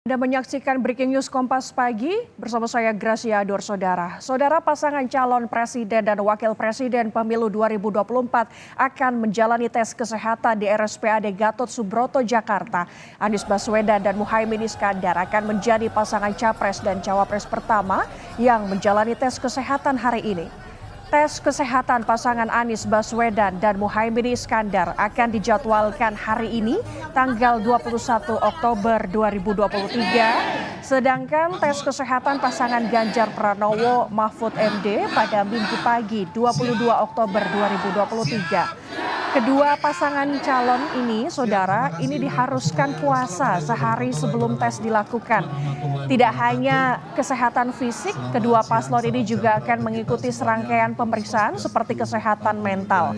Anda menyaksikan Breaking News Kompas Pagi bersama saya Gracia Ador, Saudara. Saudara, pasangan calon presiden dan wakil presiden pemilu 2024 akan menjalani tes kesehatan di RSPAD Gatot Subroto, Jakarta. Anies Baswedan dan Muhaimin Iskandar akan menjadi pasangan capres dan cawapres pertama yang menjalani tes kesehatan hari ini. Tes kesehatan pasangan Anies Baswedan dan Muhaimin Iskandar akan dijadwalkan hari ini tanggal 21 Oktober 2023. Sedangkan tes kesehatan pasangan Ganjar Pranowo Mahfud MD pada Minggu pagi 22 Oktober 2023. Kedua pasangan calon ini, saudara, ini diharuskan puasa sehari sebelum tes dilakukan. Tidak hanya kesehatan fisik, kedua paslon ini juga akan mengikuti serangkaian pemeriksaan seperti kesehatan mental.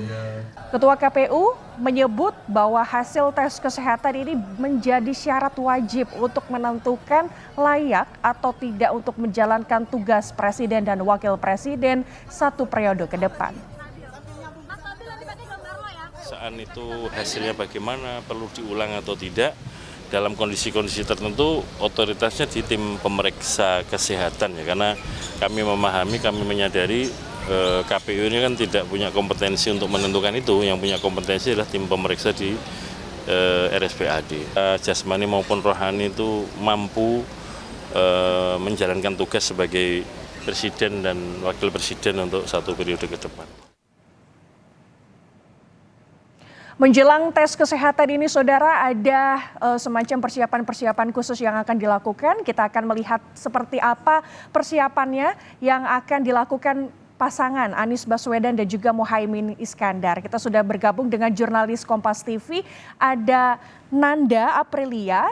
Ketua KPU menyebut bahwa hasil tes kesehatan ini menjadi syarat wajib untuk menentukan layak atau tidak untuk menjalankan tugas presiden dan wakil presiden satu periode ke depan. Saat itu hasilnya bagaimana, perlu diulang atau tidak, dalam kondisi-kondisi tertentu otoritasnya di tim pemeriksa kesehatan ya, karena kami memahami, kami menyadari KPU ini kan tidak punya kompetensi untuk menentukan itu, yang punya kompetensi adalah tim pemeriksa di RSPAD. Jasmani maupun rohani itu mampu menjalankan tugas sebagai presiden dan wakil presiden untuk satu periode ke depan. Menjelang tes kesehatan ini, saudara, ada semacam persiapan-persiapan khusus yang akan dilakukan. Kita akan melihat seperti apa persiapannya yang akan dilakukan pasangan Anies Baswedan dan juga Muhaimin Iskandar. Kita sudah bergabung dengan jurnalis Kompas TV, ada Nanda Aprilia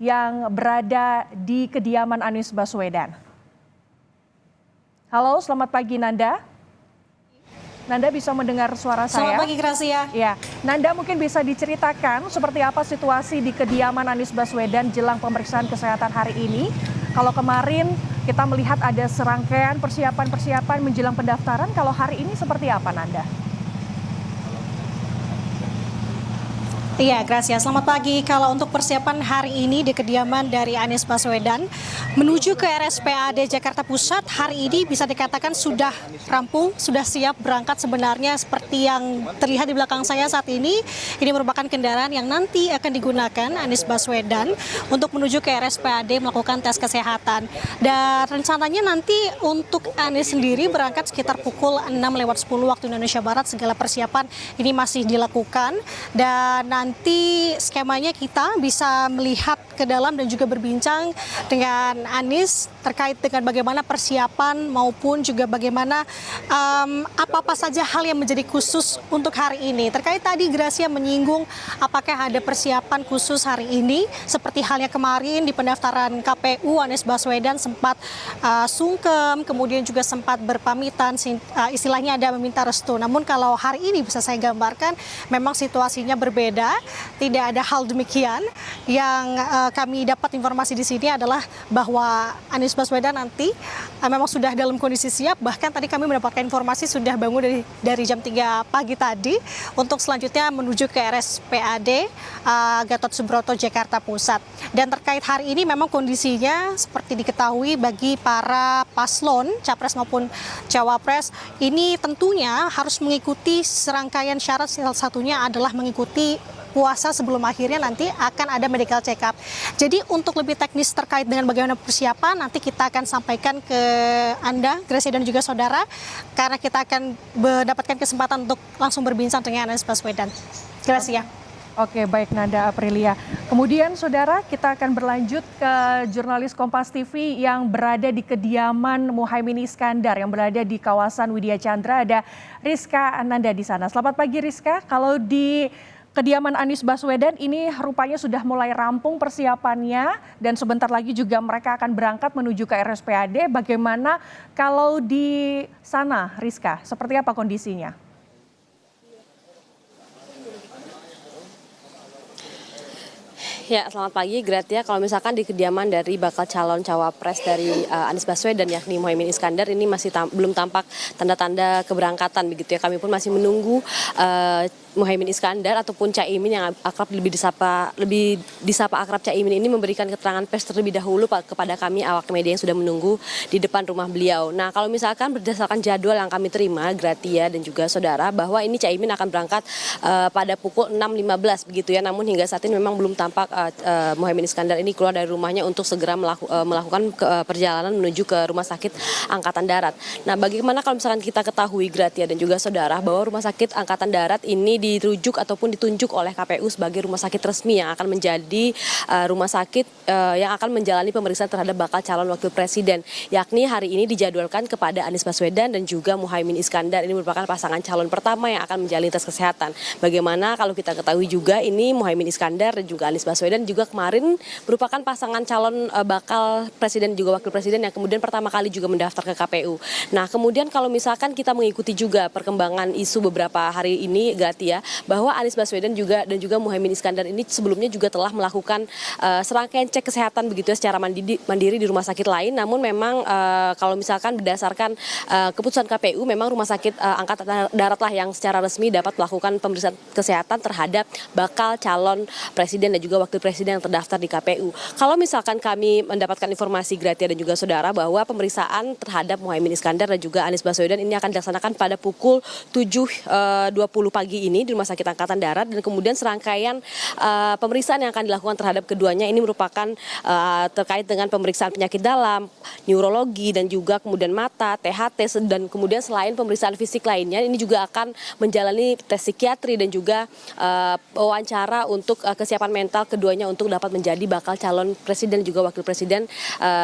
yang berada di kediaman Anies Baswedan. Halo, selamat pagi Nanda. Nanda bisa mendengar suara saya? Selamat pagi, Gracia. Ya, Nanda mungkin bisa diceritakan seperti apa situasi di kediaman Anies Baswedan jelang pemeriksaan kesehatan hari ini. Kalau kemarin kita melihat ada serangkaian persiapan-persiapan menjelang pendaftaran, kalau hari ini seperti apa, Nanda? Iya, Gracia. Selamat pagi. Kalau untuk persiapan hari ini di kediaman dari Anies Baswedan menuju ke RSPAD Jakarta Pusat, hari ini bisa dikatakan sudah rampung, sudah siap berangkat sebenarnya seperti yang terlihat di belakang saya saat ini. Ini merupakan kendaraan yang nanti akan digunakan Anies Baswedan untuk menuju ke RSPAD melakukan tes kesehatan. Dan rencananya nanti untuk Anies sendiri berangkat sekitar pukul 6:10 waktu Indonesia Barat. Segala persiapan ini masih dilakukan dan nanti skemanya kita bisa melihat ke dalam dan juga berbincang dengan Anies terkait dengan bagaimana persiapan maupun juga bagaimana apa-apa saja hal yang menjadi khusus untuk hari ini. Terkait tadi Gracia menyinggung apakah ada persiapan khusus hari ini seperti halnya kemarin di pendaftaran KPU Anies Baswedan sempat sungkem, kemudian juga sempat berpamitan, istilahnya ada meminta restu. Namun kalau hari ini bisa saya gambarkan memang situasinya berbeda. Tidak ada hal demikian. Yang kami dapat informasi di sini adalah bahwa Anies Baswedan nanti memang sudah dalam kondisi siap. Bahkan tadi kami mendapatkan informasi sudah bangun dari jam 3 pagi tadi untuk selanjutnya menuju ke RSPAD Gatot Subroto, Jakarta Pusat. Dan terkait hari ini memang kondisinya seperti diketahui bagi para paslon, capres maupun cawapres, ini tentunya harus mengikuti serangkaian syarat, salah satunya adalah mengikuti puasa sebelum akhirnya nanti akan ada medical check up. Jadi untuk lebih teknis terkait dengan bagaimana persiapan nanti kita akan sampaikan ke Anda, Gracia dan juga saudara, karena kita akan mendapatkan kesempatan untuk langsung berbincang dengan Anies Baswedan. Gracia. Oke, baik Nanda Aprilia. Kemudian saudara, kita akan berlanjut ke jurnalis Kompas TV yang berada di kediaman Muhaimin Iskandar yang berada di kawasan Widya Chandra. Ada Rizka Ananda di sana. Selamat pagi Rizka. Kalau di kediaman Anies Baswedan ini rupanya sudah mulai rampung persiapannya dan sebentar lagi juga mereka akan berangkat menuju ke RSPAD. Bagaimana kalau di sana, Rizka? Seperti apa kondisinya? Ya, selamat pagi Gratia. Kalau misalkan di kediaman dari bakal calon cawapres dari Anies Baswedan yakni Muhaimin Iskandar ini masih belum tampak tanda-tanda keberangkatan begitu ya. Kami pun masih menunggu Muhaimin Iskandar ataupun Caimin yang akrab lebih disapa akrab Caimin ini memberikan keterangan pers terlebih dahulu kepada kami awak media yang sudah menunggu di depan rumah beliau. Nah, kalau misalkan berdasarkan jadwal yang kami terima, Gratia dan juga saudara, bahwa ini Caimin akan berangkat pada pukul 6.15 begitu ya. Namun hingga saat ini memang belum tampak Muhaimin Iskandar ini keluar dari rumahnya untuk segera melakukan perjalanan menuju ke Rumah Sakit Angkatan Darat. Nah, bagaimana kalau misalkan kita ketahui Gratia dan juga saudara bahwa Rumah Sakit Angkatan Darat ini dirujuk ataupun ditunjuk oleh KPU sebagai rumah sakit resmi yang akan menjadi rumah sakit yang akan menjalani pemeriksaan terhadap bakal calon wakil presiden, yakni hari ini dijadwalkan kepada Anies Baswedan dan juga Muhaimin Iskandar. Ini merupakan pasangan calon pertama yang akan menjalani tes kesehatan. Bagaimana kalau kita ketahui juga ini Muhaimin Iskandar dan juga Anies Baswedan juga kemarin merupakan pasangan calon bakal presiden juga wakil presiden yang kemudian pertama kali juga mendaftar ke KPU. Nah, kemudian kalau misalkan kita mengikuti juga perkembangan isu beberapa hari ini, Gratia, bahwa Anies Baswedan dan juga Muhaimin Iskandar ini sebelumnya juga telah melakukan serangkaian cek kesehatan begitu ya secara mandiri di rumah sakit lain. Namun memang kalau misalkan berdasarkan keputusan KPU, memang Rumah Sakit Angkatan Darat lah yang secara resmi dapat melakukan pemeriksaan kesehatan terhadap bakal calon presiden dan juga wakil presiden yang terdaftar di KPU. Kalau misalkan kami mendapatkan informasi Gratia dan juga saudara bahwa pemeriksaan terhadap Muhaimin Iskandar dan juga Anies Baswedan ini akan dilaksanakan pada pukul 7.20 pagi ini di Rumah Sakit Angkatan Darat, dan kemudian serangkaian pemeriksaan yang akan dilakukan terhadap keduanya ini merupakan terkait dengan pemeriksaan penyakit dalam, neurologi dan juga kemudian mata, THT, dan kemudian selain pemeriksaan fisik lainnya ini juga akan menjalani tes psikiatri dan juga wawancara untuk kesiapan mental keduanya untuk dapat menjadi bakal calon presiden juga wakil presiden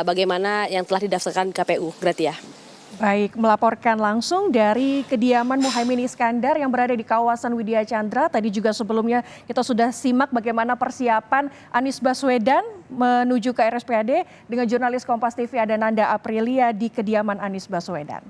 bagaimana yang telah didaftarkan KPU. Gratia. Baik, melaporkan langsung dari kediaman Muhaimin Iskandar yang berada di kawasan Widya Chandra. Tadi juga sebelumnya kita sudah simak bagaimana persiapan Anies Baswedan menuju ke RSPAD dengan jurnalis Kompas TV ada Nanda Aprilia di kediaman Anies Baswedan.